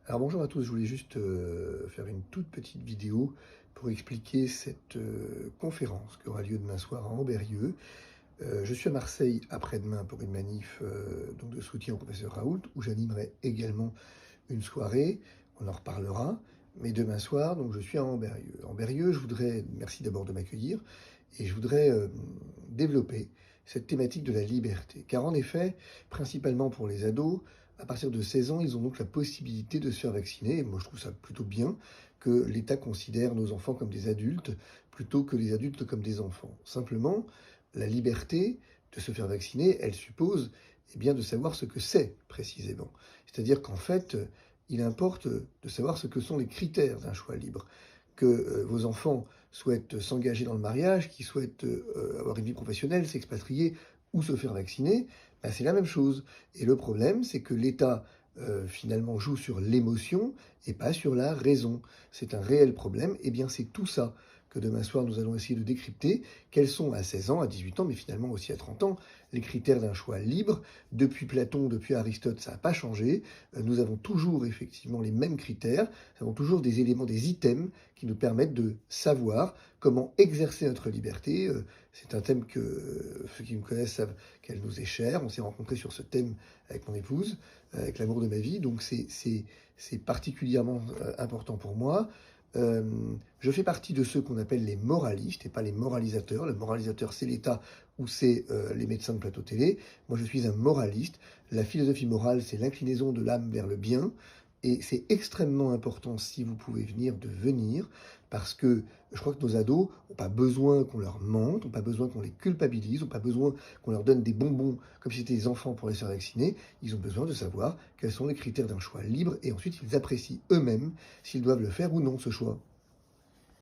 Alors bonjour à tous, je voulais juste faire une toute petite vidéo pour expliquer cette conférence qui aura lieu demain soir à Ambérieu. Je suis à Marseille après-demain pour une manif donc de soutien au professeur Raoult, où j'animerai également une soirée, on en reparlera. Mais demain soir, donc je suis à Ambérieu. Ambérieu, merci d'abord de m'accueillir, et je voudrais développer cette thématique de la liberté. Car en effet, principalement pour les ados, à partir de 16 ans, ils ont donc la possibilité de se faire vacciner. Et moi, je trouve ça plutôt bien que l'État considère nos enfants comme des adultes plutôt que les adultes comme des enfants. Simplement, la liberté de se faire vacciner, elle suppose bien, de savoir ce que c'est précisément. C'est-à-dire qu'en fait, il importe de savoir ce que sont les critères d'un choix libre. Que vos enfants souhaitent s'engager dans le mariage, qu'ils souhaitent avoir une vie professionnelle, s'expatrier ou se faire vacciner, ben c'est la même chose. Et le problème, c'est que l'État finalement joue sur l'émotion et pas sur la raison. C'est un réel problème. Et bien c'est tout ça que demain soir nous allons essayer de décrypter. Quels sont à 16 ans, à 18 ans, mais finalement aussi à 30 ans, les critères d'un choix libre? Depuis Platon, depuis Aristote, ça n'a pas changé. Nous avons toujours effectivement les mêmes critères. Nous avons toujours des éléments, des items qui nous permettent de savoir comment exercer notre liberté. C'est un thème que ceux qui me connaissent savent qu'elle nous est chère. On s'est rencontrés sur ce thème avec mon épouse, avec l'amour de ma vie. Donc c'est particulièrement important pour moi. Je fais partie de ceux qu'on appelle les moralistes et pas les moralisateurs. Le moralisateur, c'est l'État ou c'est les médecins de plateau télé. Moi, je suis un moraliste. La philosophie morale, c'est l'inclinaison de l'âme vers le bien. Et c'est extrêmement important, si vous pouvez venir, de venir, parce que je crois que nos ados n'ont pas besoin qu'on leur mente, n'ont pas besoin qu'on les culpabilise, n'ont pas besoin qu'on leur donne des bonbons comme si c'était des enfants pour les faire vacciner. Ils ont besoin de savoir quels sont les critères d'un choix libre et ensuite ils apprécient eux-mêmes s'ils doivent le faire ou non, ce choix.